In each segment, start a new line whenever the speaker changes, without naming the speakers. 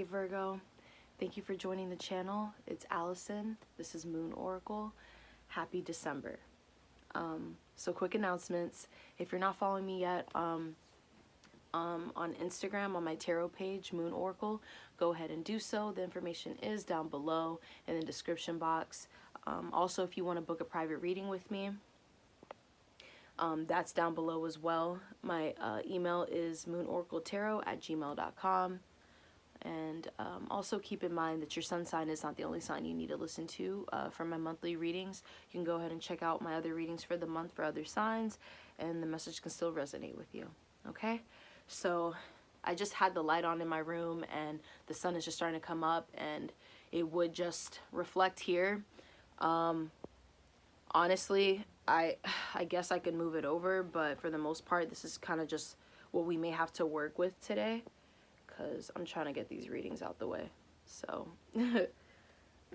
Hey Virgo, thank you for joining the channel. It's Allison. This is Moon Oracle. Happy December. So quick announcements. If you're not following me yet on Instagram on my tarot page, Moon Oracle, go ahead and do so. The information is down below in the description box. Also, if you want to book a private reading with me, that's down below as well. My email is moonoracleetarot@gmail.com. And also keep in mind that your sun sign is not the only sign you need to listen to for my monthly readings. You can go ahead and check out my other readings for the month for other signs, and the message can still resonate with you. Okay? So I just had the light on in my room, and the sun is just starting to come up, and it would just reflect here. Honestly, I guess I could move it over, but for the most part, this is kind of just what we may have to work with today, because I'm trying to get these readings out the way. So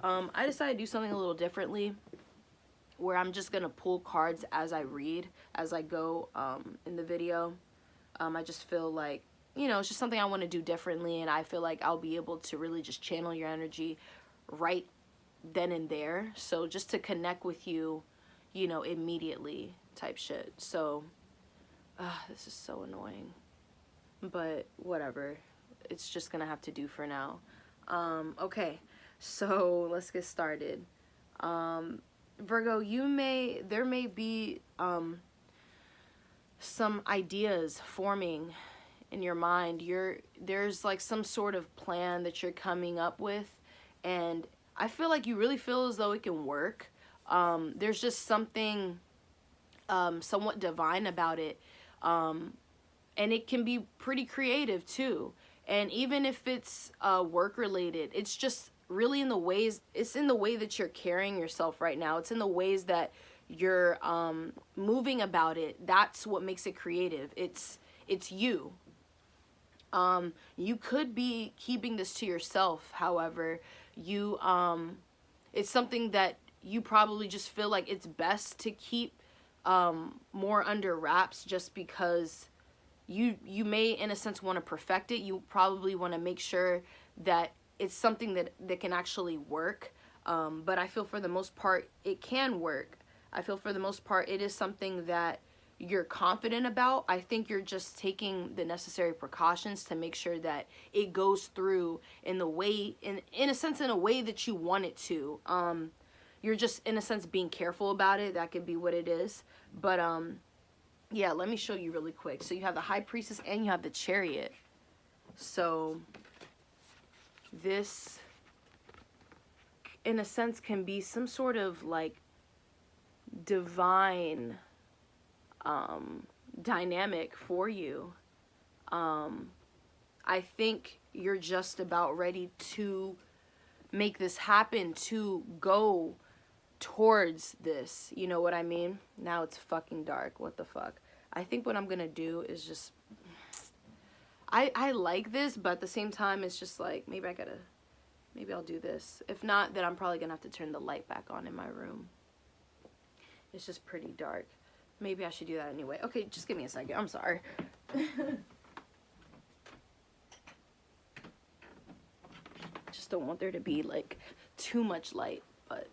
I decided to do something a little differently, where I'm just gonna pull cards as I read, as I go in the video. I just feel like, you know, it's just something I want to do differently, and I feel like I'll be able to really just channel your energy right then and there. So just to connect with you, you know, immediately type shit. So this is so annoying, but whatever. It's just gonna have to do for now. Okay, so let's get started. Virgo, there may be some ideas forming in your mind. There's like some sort of plan that you're coming up with, and I feel like you really feel as though it can work. There's just something somewhat divine about it, and it can be pretty creative too. And even if it's work related, it's just really in the ways, it's in the way that you're carrying yourself right now. It's in the ways that you're moving about it. That's what makes it creative. It's you. You could be keeping this to yourself. However, it's something that you probably just feel like it's best to keep more under wraps, just because you may in a sense want to perfect it. You probably want to make sure that it's something that can actually work, but I feel for the most part it can work. I feel for the most part it is something that you're confident about. I think you're just taking the necessary precautions to make sure that it goes through in the way, in a sense, in a way that you want it to. You're just in a sense being careful about it. That could be what it is. But yeah, let me show you really quick. So you have the High Priestess and you have the Chariot. So this, in a sense, can be some sort of like divine dynamic for you. I think you're just about ready to make this happen, to go towards this. You know what I mean? Now it's fucking dark. What the fuck? I think what I'm gonna do is just, I like this, but at the same time it's just like, maybe I'll do this. If not, then I'm probably gonna have to turn the light back on in my room. It's just pretty dark. Maybe I should do that anyway. Okay, just give me a second. I'm sorry. Just don't want there to be like too much light, but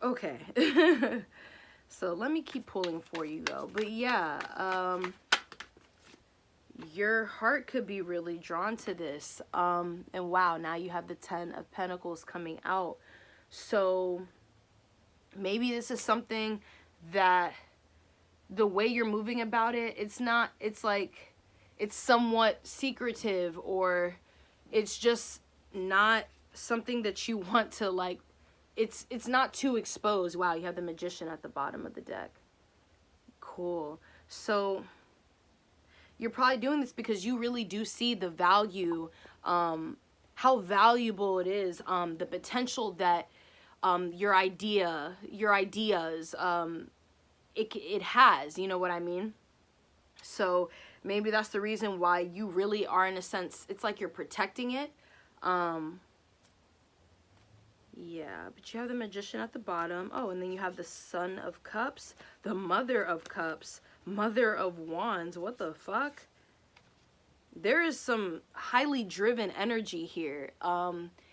okay. So let me keep pulling for you though. But yeah, your heart could be really drawn to this. And wow, now you have the 10 of Pentacles coming out. So maybe this is something that the way you're moving about it, it's like it's somewhat secretive, or it's just not something that you want to like, it's not too exposed. Wow, you have the Magician at the bottom of the deck. Cool. So you're probably doing this because you really do see the value, how valuable it is, the potential that your ideas, it has, you know what I mean? So maybe that's the reason why you really are, in a sense, it's like you're protecting it. Yeah, but you have the Magician at the bottom. Oh, and then you have the Son of Cups, the Mother of Cups, Mother of Wands. What the fuck? there is some highly driven energy here.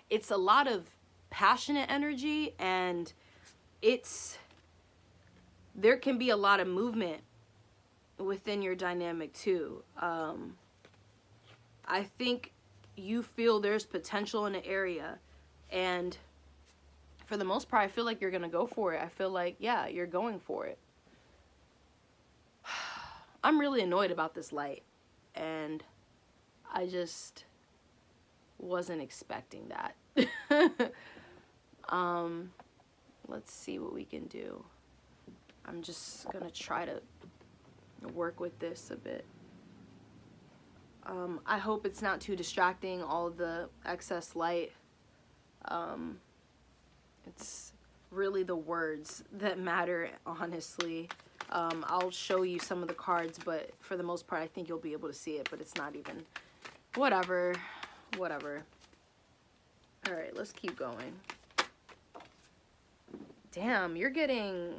It's a lot of passionate energy, and there can be a lot of movement within your dynamic too. I think you feel there's potential in the area, and for the most part, I feel like you're gonna go for it. I feel like, yeah, you're going for it. I'm really annoyed about this light, and I just wasn't expecting that. Let's see what we can do. I'm just gonna try to work with this a bit. I hope it's not too distracting, all of the excess light. It's really the words that matter, honestly. I'll show you some of the cards, but for the most part, I think you'll be able to see it, but it's not even... Whatever. Alright, let's keep going. Damn, you're getting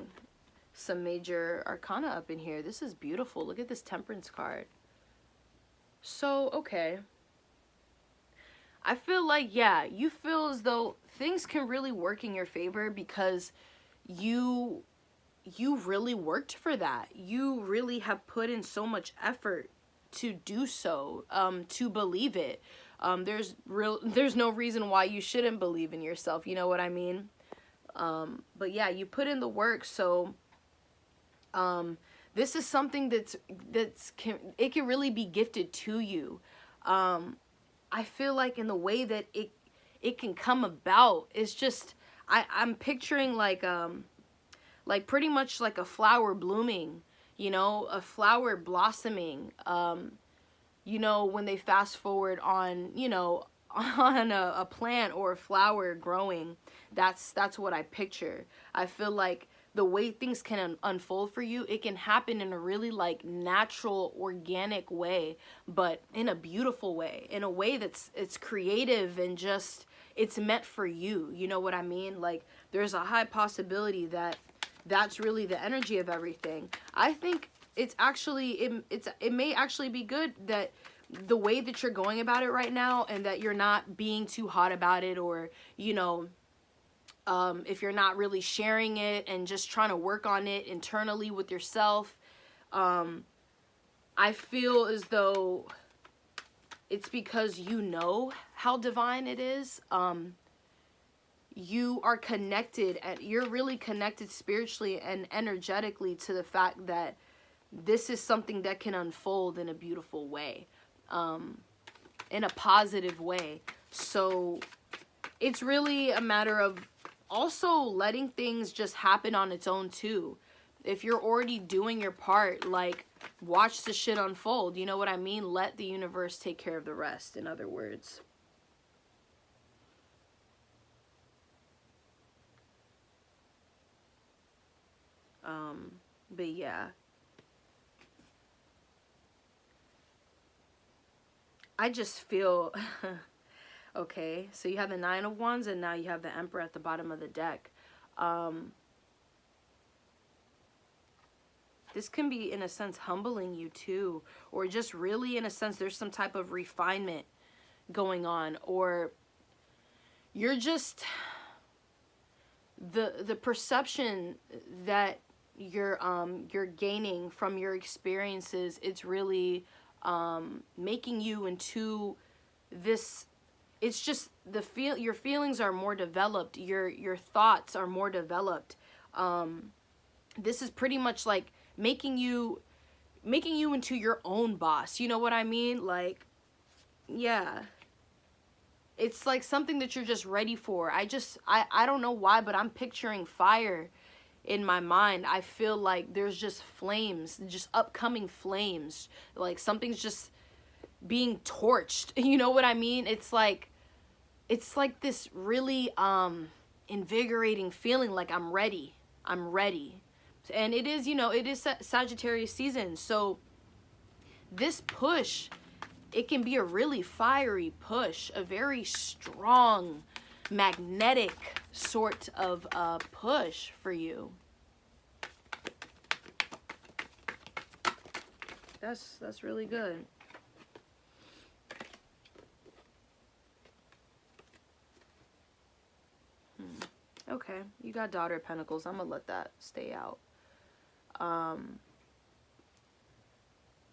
some major arcana up in here. This is beautiful. Look at this Temperance card. So, okay. I feel like, yeah, you feel as though things can really work in your favor because you really worked for that. You really have put in so much effort to do so, to believe it. There's no reason why you shouldn't believe in yourself. You know what I mean? But yeah, you put in the work. So, this is something it can really be gifted to you. I feel like in the way that it can come about, it's just, I'm picturing like pretty much like a flower blooming, you know, a flower blossoming, you know, when they fast forward on, you know, on a plant or a flower growing, that's what I picture. I feel like the way things can unfold for you, it can happen in a really like natural, organic way, but in a beautiful way, in a way it's creative and just, it's meant for you. You know what I mean? Like, there's a high possibility that that's really the energy of everything. I think it's actually, it may actually be good that the way that you're going about it right now, and that you're not being too hot about it, or, you know, if you're not really sharing it and just trying to work on it internally with yourself, I feel as though it's because you know how divine it is. You are connected, and you're really connected spiritually and energetically to the fact that this is something that can unfold in a beautiful way, in a positive way. So it's really a matter of also letting things just happen on its own too. If you're already doing your part, like, watch the shit unfold. You know what I mean? Let the universe take care of the rest, in other words. But yeah. I just feel... Okay, so you have the Nine of Wands, and now you have the Emperor at the bottom of the deck. This can be, in a sense, humbling you too, or just really, in a sense, there's some type of refinement going on, or you're just, the perception that you're gaining from your experiences, it's really making you into this. It's just your feelings are more developed. Your thoughts are more developed. This is pretty much like making you into your own boss. You know what I mean? Like, yeah. It's like something that you're just ready for. I don't know why, but I'm picturing fire in my mind. I feel like there's just flames, just upcoming flames. Like something's just being torched. You know what I mean? It's like this really invigorating feeling, like I'm ready. And it is, you know, it is Sagittarius season. So this push, it can be a really fiery push, a very strong, magnetic sort of push for you. That's really good. Okay, you got Daughter of Pentacles. I'm gonna let that stay out.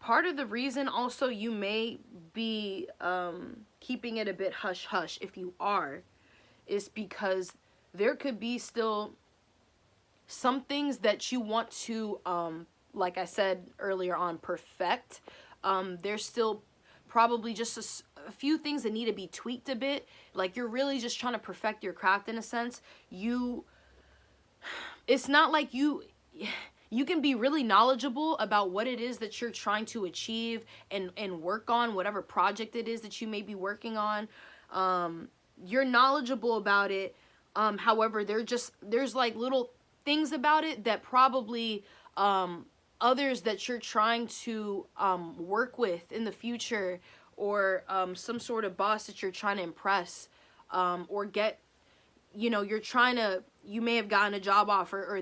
Part of the reason also you may be keeping it a bit hush-hush, if you are, is because there could be still some things that you want to, like I said earlier on, perfect. There's still probably just a few things that need to be tweaked a bit. Like, you're really just trying to perfect your craft in a sense. It's not like you can be really knowledgeable about what it is that you're trying to achieve and work on, whatever project it is that you may be working on. You're knowledgeable about it. However, there's like little things about it that probably others that you're trying to work with in the future, or some sort of boss that you're trying to impress, or get, you may have gotten a job offer, or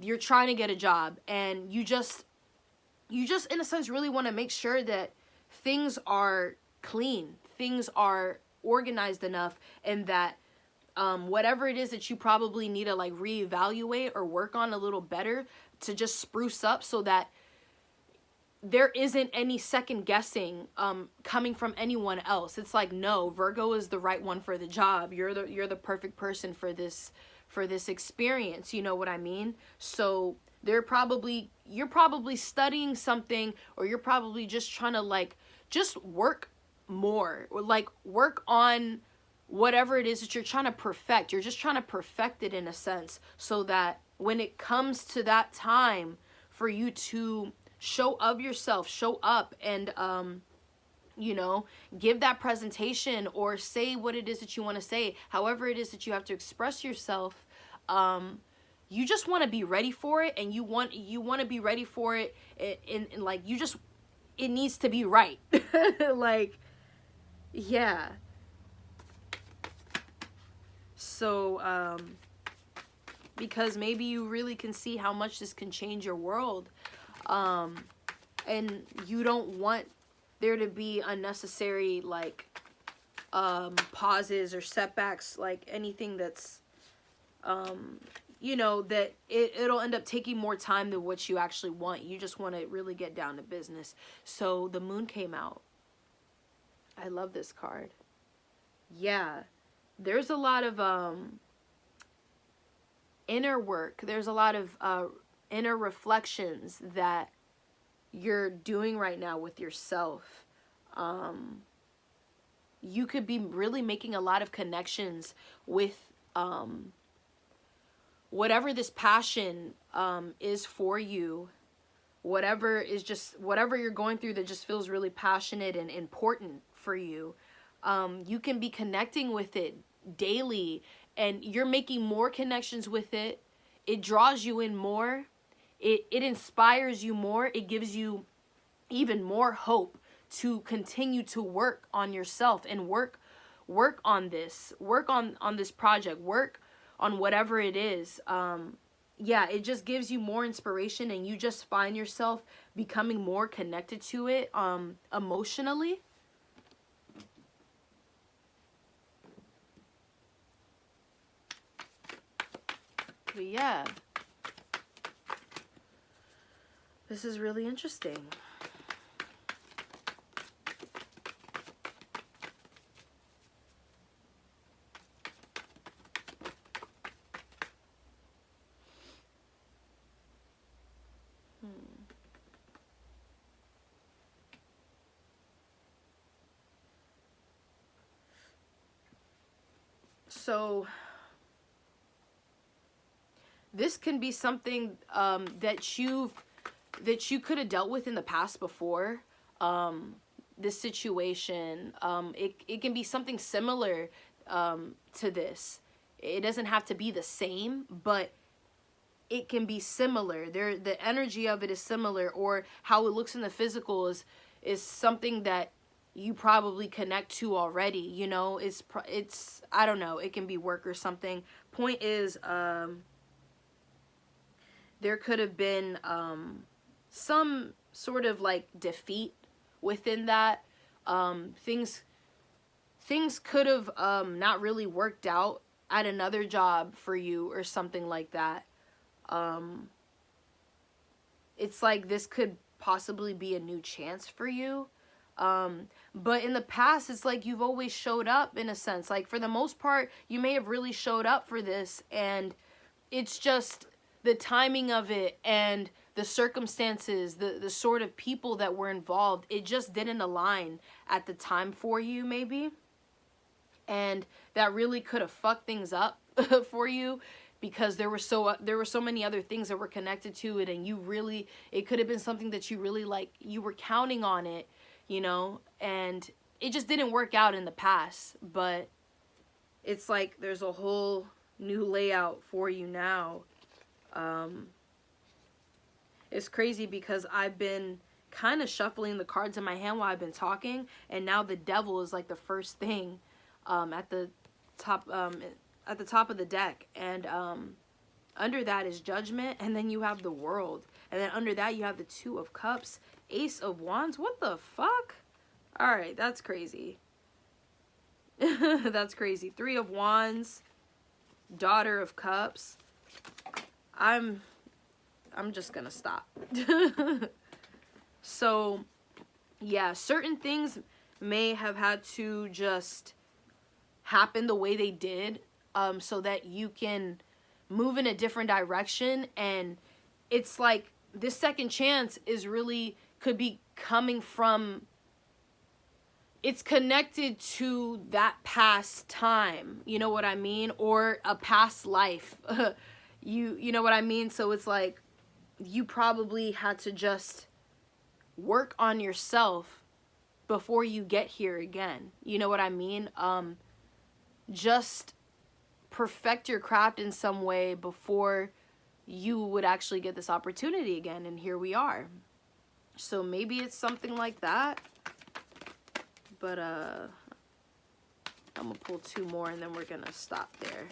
you're trying to get a job, and you just in a sense really want to make sure that things are clean, things are organized enough, and that whatever it is that you probably need to like reevaluate or work on a little better to just spruce up, so that there isn't any second guessing coming from anyone else. It's like, no, Virgo is the right one for the job. You're the perfect person for this experience. You know what I mean? So you're probably studying something, or you're probably just trying to like just work more, or like work on whatever it is that you're trying to perfect. You're just trying to perfect it in a sense, so that when it comes to that time for you to show of yourself, show up, and give that presentation, or say what it is that you want to say, however it is that you have to express yourself, you just want to be ready for it, and you want to be ready for it in like, it needs to be right. Like, yeah. So because maybe you really can see how much this can change your world, and you don't want there to be unnecessary like pauses or setbacks, like anything that's that it'll end up taking more time than what you actually want. You just want to really get down to business. So the Moon came out. I love this card. Yeah, there's a lot of inner work. There's a lot of inner reflections that you're doing right now with yourself. You could be really making a lot of connections with whatever this passion is for you. Whatever you're going through that just feels really passionate and important for you. You can be connecting with it daily, and you're making more connections with it. It draws you in more. It inspires you more. It gives you even more hope to continue to work on yourself and work on this. Work on this project. Work on whatever it is. Yeah, it just gives you more inspiration, and you just find yourself becoming more connected to it emotionally. But yeah, this is really interesting. So this can be something that you could have dealt with in the past before. This situation, it can be something similar to this. It doesn't have to be the same, but it can be similar. The energy of it is similar, or how it looks in the physical is something that you probably connect to already. You know, it's I don't know, it can be work or something. Point is, there could have been some sort of like defeat within that. Things could have not really worked out at another job for you or something like that. It's like this could possibly be a new chance for you. But in the past, it's like you've always showed up in a sense. Like for the most part, you may have really showed up for this, and it's just the timing of it and the circumstances, the sort of people that were involved, it just didn't align at the time for you, maybe. And that really could have fucked things up for you, because there were so many other things that were connected to it, and it could have been something that you really like, you were counting on it, you know, and it just didn't work out in the past. But it's like there's a whole new layout for you now. It's crazy because I've been kind of shuffling the cards in my hand while I've been talking, and now the devil is like the first thing at the top of the deck, and under that is judgment, and then you have the world, and then under that you have the Two of Cups, Ace of Wands. What the fuck? All right, that's crazy. That's crazy. Three of Wands, Daughter of Cups. I'm just gonna stop. So yeah, certain things may have had to just happen the way they did, so that you can move in a different direction. And it's like this second chance is really could be coming from, it's connected to that past time, you know what I mean, or a past life. You know what I mean? So it's like you probably had to just work on yourself before you get here again. You know what I mean? Just perfect your craft in some way before you would actually get this opportunity again, and here we are. So maybe it's something like that. But I'm gonna pull two more and then we're gonna stop there.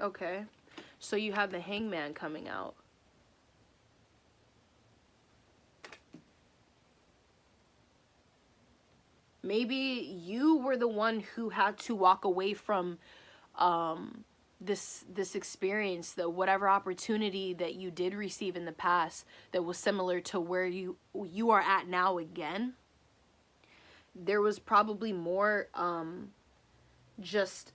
Okay. So you have the Hangman coming out. Maybe you were the one who had to walk away from this experience, whatever opportunity that you did receive in the past that was similar to where you are at now again. There was probably more just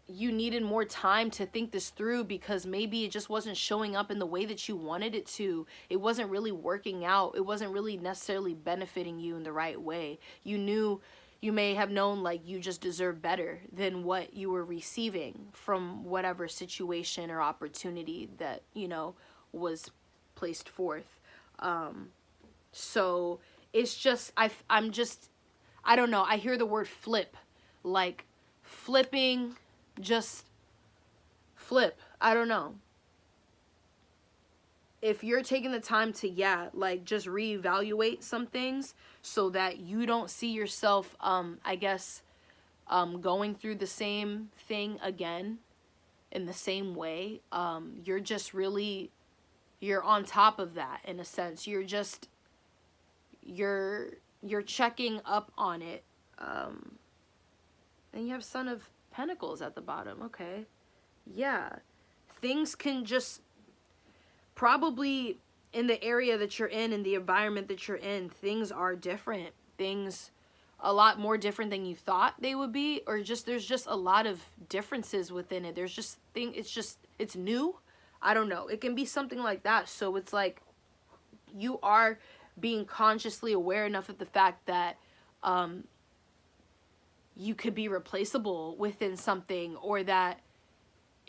you needed more time to think this through, because maybe it just wasn't showing up in the way that you wanted it to. It wasn't really working out. It wasn't really necessarily benefiting you in the right way. You may have known like you just deserve better than what you were receiving from whatever situation or opportunity that, you know, was placed forth. So it's just, I don't know. I hear the word flip, like flipping. Just flip. I don't know. If you're taking the time to, like just reevaluate some things so that you don't see yourself, I guess, going through the same thing again in the same way. You're just really, you're on top of that in a sense. You're just, you're checking up on it. And you have Son of Pentacles at the bottom. Okay. Yeah. Things can just probably in the area that you're in the environment that you're in, things are different. Things a lot more different than you thought they would be, or just there's just a lot of differences within it. There's just it's new. I don't know. It can be something like that. So it's like you are being consciously aware enough of the fact that you could be replaceable within something, or that,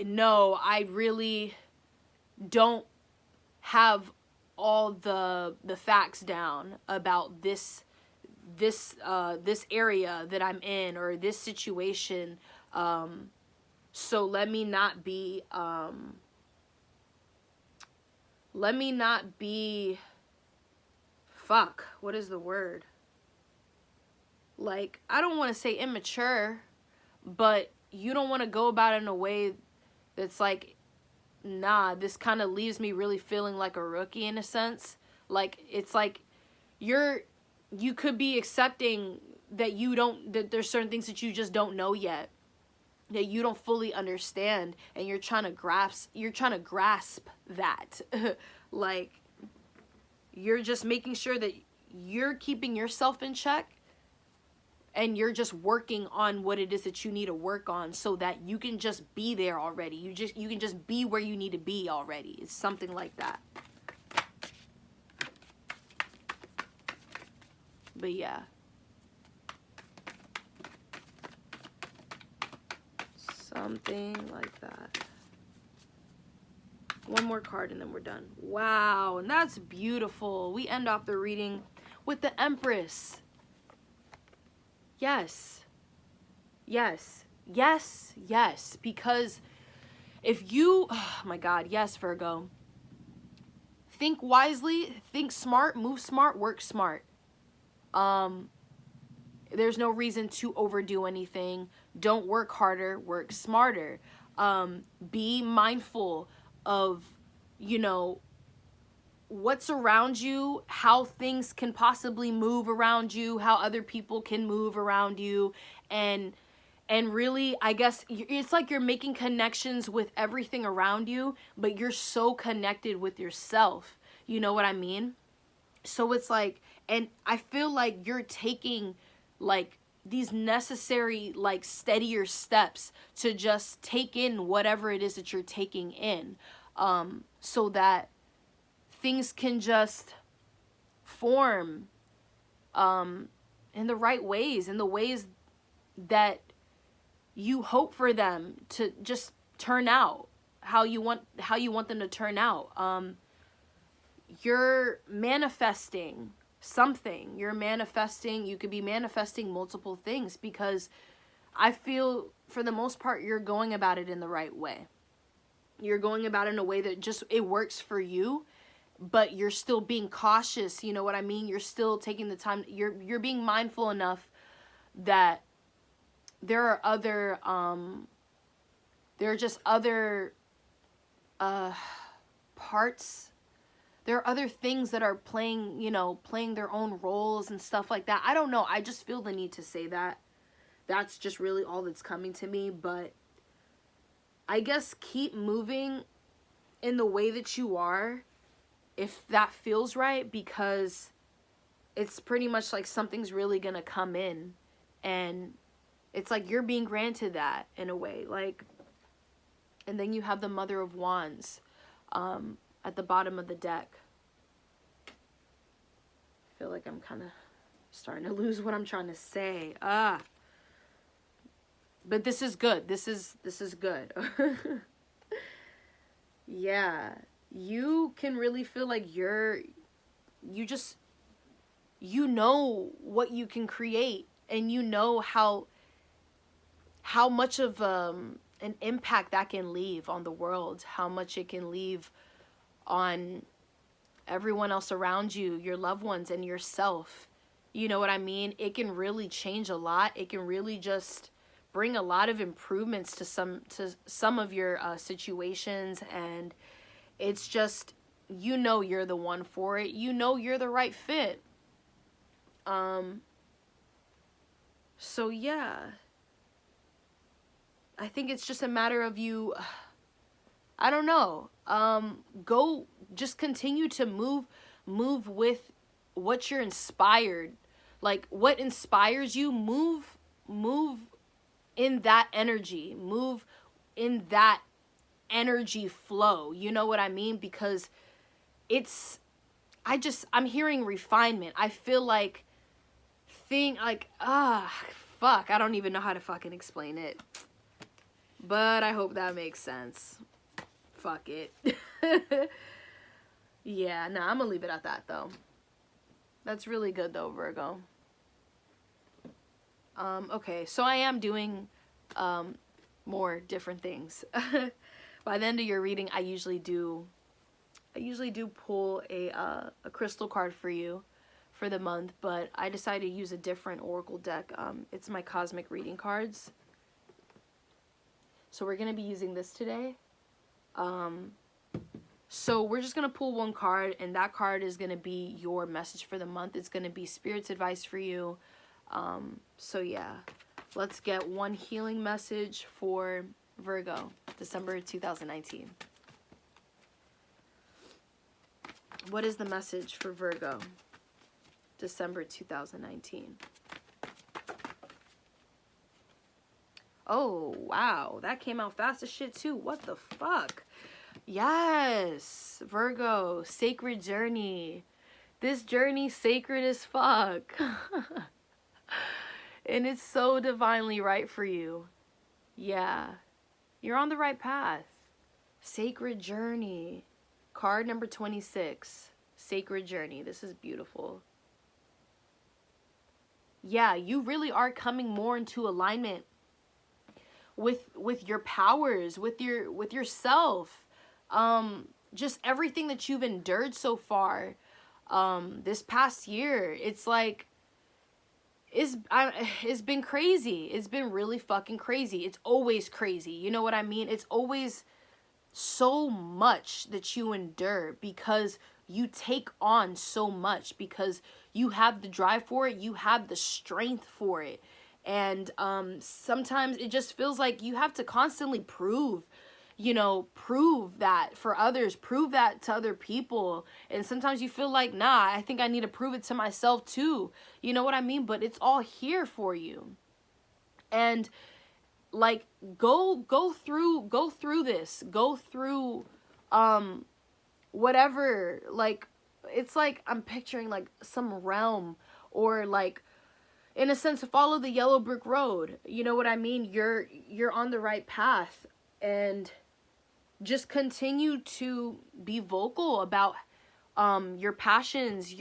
no, I really don't have all the facts down about this area that I'm in, or this situation. So let me not be fuck, what is the word? Like, I don't want to say immature, but you don't want to go about it in a way that's like, nah, this kind of leaves me really feeling like a rookie in a sense. Like, it's like you could be accepting that that there's certain things that you just don't know yet, that you don't fully understand, and you're trying to grasp that. Like, you're just making sure that you're keeping yourself in check, and you're just working on what it is that you need to work on, so that you can just be there already. You can just be where you need to be already. It's something like that. But yeah. Something like that. One more card and then we're done. Wow, and that's beautiful. We end off the reading with the Empress. Yes. Yes. Yes. Yes. Because if you... Oh my God. Yes, Virgo. Think wisely. Think smart. Move smart. Work smart. There's no reason to overdo anything. Don't work harder, work smarter. Be mindful of, you know, what's around you, how things can possibly move around you, how other people can move around you. And really, I guess, it's like you're making connections with everything around you, but you're so connected with yourself. You know what I mean? So it's like, and I feel like you're taking, like, these necessary, like, steadier steps to just take in whatever it is that you're taking in, so that things can just form in the right ways, in the ways that you hope for them to just turn out how you want them to turn out. You're manifesting something. You could be manifesting multiple things, because I feel for the most part you're going about it in the right way. You're going about it in a way that just, it works for you, but you're still being cautious, you know what I mean? You're still taking the time, you're being mindful enough that there are other there are just other parts. There are other things that are playing their own roles and stuff like that. I don't know. I just feel the need to say that. That's just really all that's coming to me. But I guess keep moving in the way that you are, if that feels right, because it's pretty much like something's really going to come in. And it's like you're being granted that in a way. Like, and then you have the Mother of Wands at the bottom of the deck. I feel like I'm kind of starting to lose what I'm trying to say. But this is good. This is good. Yeah. You can really feel like you know what you can create, and you know how much of an impact that can leave on the world, how much it can leave on everyone else around you, your loved ones, and yourself. You know what I mean? It can really change a lot. It can really just bring a lot of improvements to some of your situations, and it's just, you know, you're the one for it. You know you're the right fit. So yeah, I think it's just a matter of you, I don't know, go, just continue to move with what you're inspired, like what inspires you, move in that energy, move in that energy flow, you know what I mean? Because I'm hearing refinement. I feel like fuck, I don't even know how to fucking explain it. But I hope that makes sense. Fuck it. Yeah, nah, I'm gonna leave it at that, though. That's really good, though, Virgo. Okay, so I am doing more different things. By the end of your reading, I usually do pull a crystal card for you for the month, but I decided to use a different oracle deck. It's my cosmic reading cards. So we're going to be using this today. So we're just going to pull one card, and that card is going to be your message for the month. It's going to be Spirit's advice for you. So yeah, let's get one healing message for Virgo, December 2019. What is the message for Virgo, December 2019? Oh, wow. That came out fast as shit, too. What the fuck? Yes. Virgo, sacred journey. This journey sacred as fuck. And it's so divinely right for you. Yeah. You're on the right path. Sacred journey. Card number 26. Sacred journey. This is beautiful. Yeah, you really are coming more into alignment with your powers, with yourself, just everything that you've endured so far, this past year. It's like, it's been crazy. It's been really fucking crazy. It's always crazy. You know what I mean? It's always so much that you endure because you take on so much, because you have the drive for it. You have the strength for it. And sometimes it just feels like you have to constantly prove that for others, prove that to other people. And sometimes you feel like, nah, I think I need to prove it to myself too. You know what I mean? But it's all here for you. And like, go through this. Go through whatever. Like, it's like I'm picturing like some realm, or like, in a sense, follow the yellow brick road. You know what I mean? You're on the right path, and just continue to be vocal about your passions,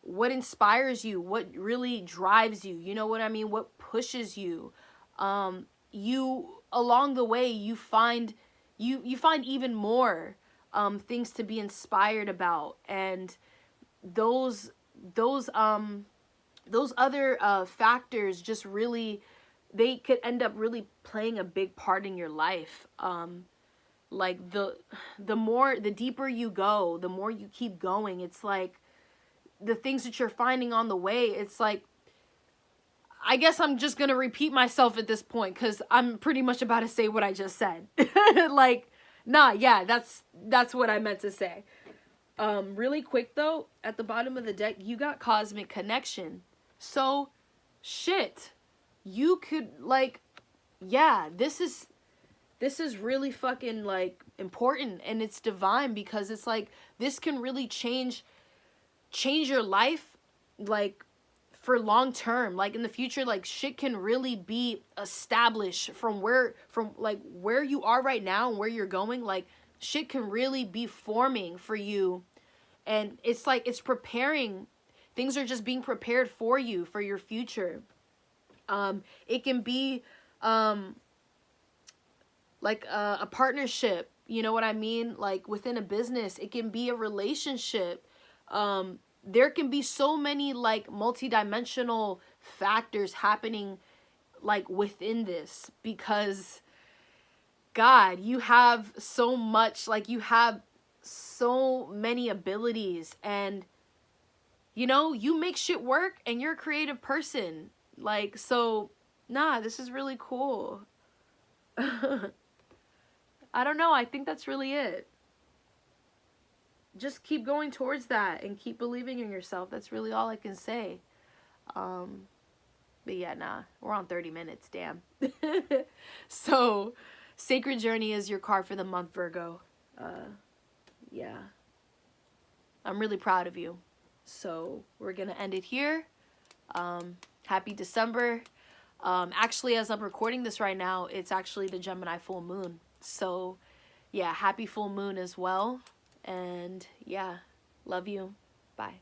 what inspires you, what really drives you. You know what I mean? What pushes you. You, along the way, you find even more things to be inspired about, and those other factors just really, they could end up really playing a big part in your life. Like the deeper you go, the more you keep going, it's like the things that you're finding on the way, it's like, I guess I'm just gonna repeat myself at this point, because I'm pretty much about to say what I just said. Like, nah, yeah, that's what I meant to say. Really quick though, at the bottom of the deck, you got cosmic connection. So, shit, you could, like, yeah, this is really fucking, like, important, and it's divine, because it's like, this can really change your life, like, for long term. Like, in the future, like, shit can really be established from where you are right now and where you're going. Like, shit can really be forming for you, and it's like, it's preparing. Things are just being prepared for you, for your future. It can be like a partnership, you know what I mean? Like, within a business, it can be a relationship. There can be so many, like, multidimensional factors happening, like, within this, because, God, you have so much, like, you have so many abilities, and, you know, you make shit work, and you're a creative person. Like, so, nah, this is really cool. I don't know, I think that's really it. Just keep going towards that, and keep believing in yourself. That's really all I can say. But yeah, nah, we're on 30 minutes, damn. So, Sacred Journey is your card for the month, Virgo. Yeah. I'm really proud of you. So, we're gonna end it here. Happy December. Actually, as I'm recording this right now, it's actually the Gemini full moon. So, yeah, happy full moon as well. And yeah, love you. Bye.